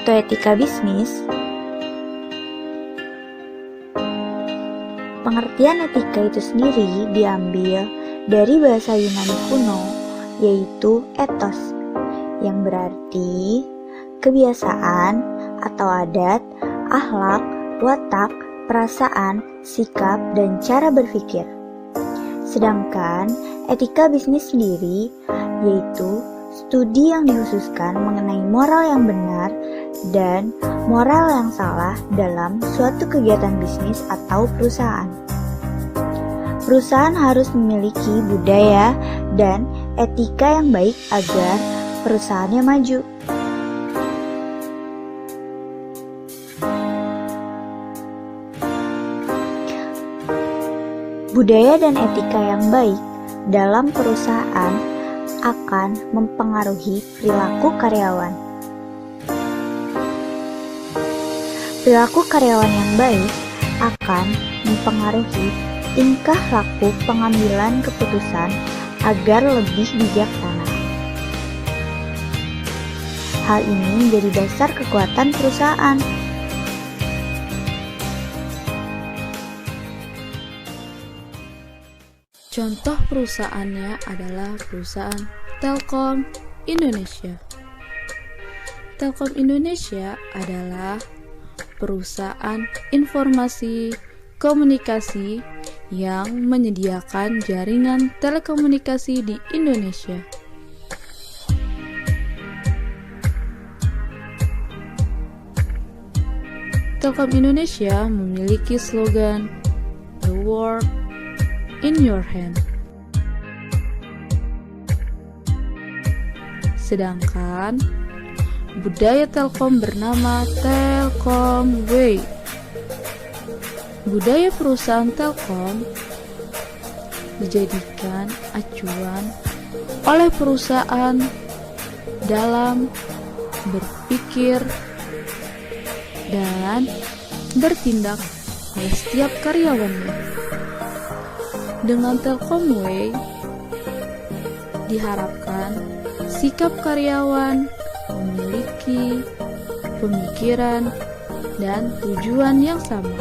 atau etika bisnis, pengertian etika itu sendiri diambil dari bahasa Yunani kuno, yaitu ethos, yang berarti kebiasaan atau adat, akhlak, watak, perasaan, sikap, dan cara berpikir. Sedangkan etika bisnis sendiri yaitu studi yang dikhususkan mengenai moral yang benar dan moral yang salah dalam suatu kegiatan bisnis atau perusahaan. Perusahaan harus memiliki budaya dan etika yang baik agar perusahaannya maju. Budaya dan etika yang baik dalam perusahaan akan mempengaruhi perilaku karyawan. Perilaku karyawan yang baik akan mempengaruhi tingkah laku pengambilan keputusan agar lebih bijaksana. Hal ini menjadi dasar kekuatan perusahaan. Contoh perusahaannya adalah perusahaan Telkom Indonesia. Telkom Indonesia adalah perusahaan informasi komunikasi yang menyediakan jaringan telekomunikasi di Indonesia. Telkom Indonesia memiliki slogan "The World in Your Hand". Sedangkan budaya Telkom bernama Telkom Way. Budaya perusahaan Telkom dijadikan acuan oleh perusahaan dalam berpikir dan bertindak oleh setiap karyawannya. Dengan Telkom Way diharapkan sikap karyawan memiliki pemikiran dan tujuan yang sama.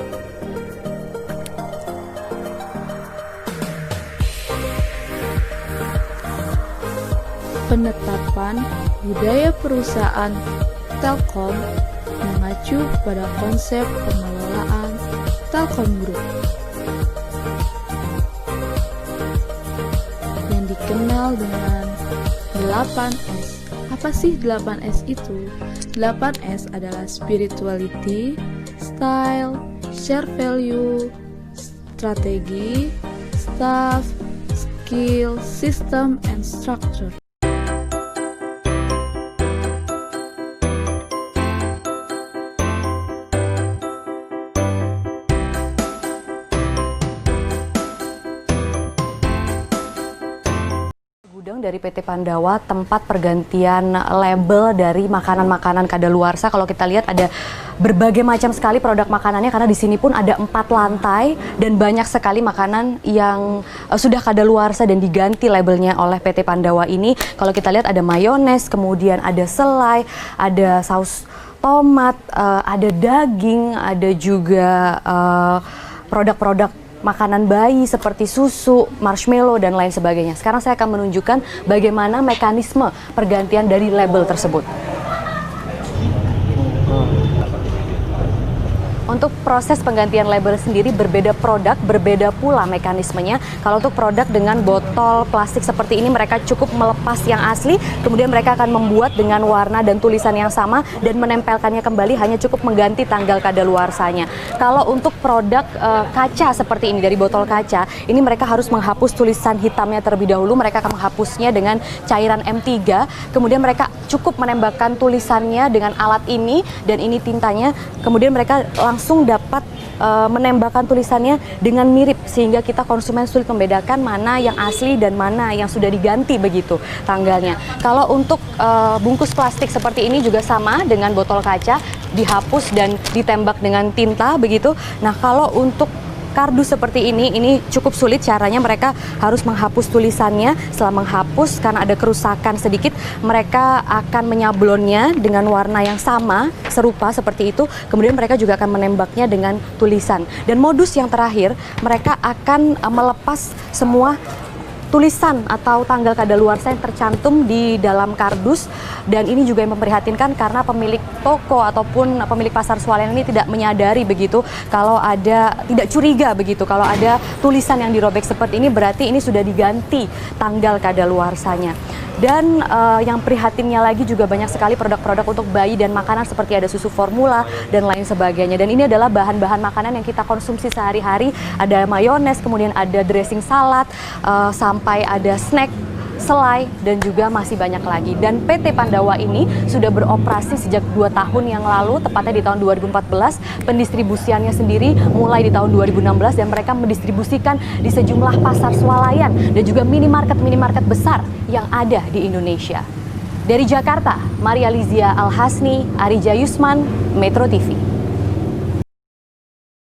Penetapan budaya perusahaan Telkom mengacu pada konsep pengelolaan Telkom Group yang dikenal dengan 8S. Apa sih 8S itu? 8S adalah spirituality, style, share value, strategi, staff, skill, system, and structure. Dari PT Pandawa, tempat pergantian label dari makanan-makanan kadaluarsa. Kalau kita lihat ada berbagai macam sekali produk makanannya, karena di sini pun ada 4 lantai dan banyak sekali makanan yang sudah kadaluarsa dan diganti labelnya oleh PT Pandawa ini. Kalau kita lihat ada mayones, kemudian ada selai, ada saus tomat, ada daging, ada juga produk-produk makanan bayi seperti susu, marshmallow, dan lain sebagainya. Sekarang saya akan menunjukkan bagaimana mekanisme pergantian dari label tersebut. Untuk proses penggantian label sendiri berbeda produk, berbeda pula mekanismenya. Kalau untuk produk dengan botol plastik seperti ini, mereka cukup melepas yang asli, kemudian mereka akan membuat dengan warna dan tulisan yang sama dan menempelkannya kembali, hanya cukup mengganti tanggal kadaluarsanya. Kalau untuk produk kaca seperti ini, dari botol kaca, ini mereka harus menghapus tulisan hitamnya terlebih dahulu. Mereka akan menghapusnya dengan cairan M3, kemudian mereka cukup menembakkan tulisannya dengan alat ini, dan ini tintanya, kemudian mereka langsung dapat menembakkan tulisannya dengan mirip, sehingga kita konsumen sulit membedakan mana yang asli dan mana yang sudah diganti begitu tanggalnya. Kalau untuk bungkus plastik seperti ini juga sama dengan botol kaca, dihapus dan ditembak dengan tinta begitu. Nah, kalau untuk kardus seperti ini cukup sulit caranya, mereka harus menghapus tulisannya. Setelah menghapus, karena ada kerusakan sedikit, mereka akan menyablonnya dengan warna yang sama, serupa seperti itu. Kemudian mereka juga akan menembaknya dengan tulisan. Dan modus yang terakhir, mereka akan melepas semua tulisan atau tanggal kadaluarsa yang tercantum di dalam kardus. Dan ini juga yang memprihatinkan karena pemilik toko ataupun pemilik pasar swalayan ini tidak menyadari begitu, kalau ada, tidak curiga begitu kalau ada tulisan yang dirobek seperti ini, berarti ini sudah diganti tanggal kadaluarsanya. Dan yang prihatinnya lagi juga banyak sekali produk-produk untuk bayi dan makanan seperti ada susu formula dan lain sebagainya. Dan ini adalah bahan-bahan makanan yang kita konsumsi sehari-hari. Ada mayones, kemudian ada dressing salad, sampai ada snack, selai, dan juga masih banyak lagi. Dan PT Pandawa ini sudah beroperasi sejak 2 tahun yang lalu, tepatnya di tahun 2014. Pendistribusiannya sendiri mulai di tahun 2016 dan mereka mendistribusikan di sejumlah pasar swalayan dan juga minimarket-minimarket besar yang ada di Indonesia. Dari Jakarta, Maria Lizia Al-Hasni, Arija Yusman, Metro TV.